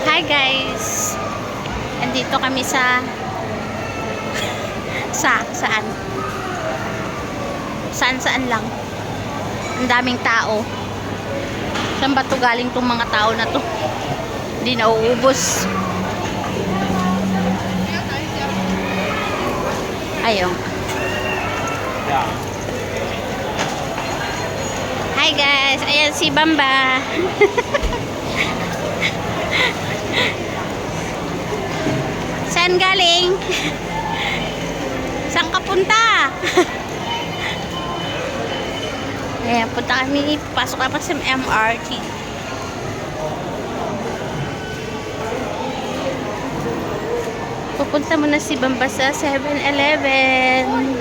Hi guys! Andito kami sa saan? Saan lang. Ang daming tao. Saan ba to galing tong mga tao na to? Hindi nauubos. Ayun. Hi guys! Ayan si Bamba. Saan galing? Saan ka punta? Ayan, punta kami. Pasok na pa sa MRT. Pupunta muna si Bamba sa 7-Eleven.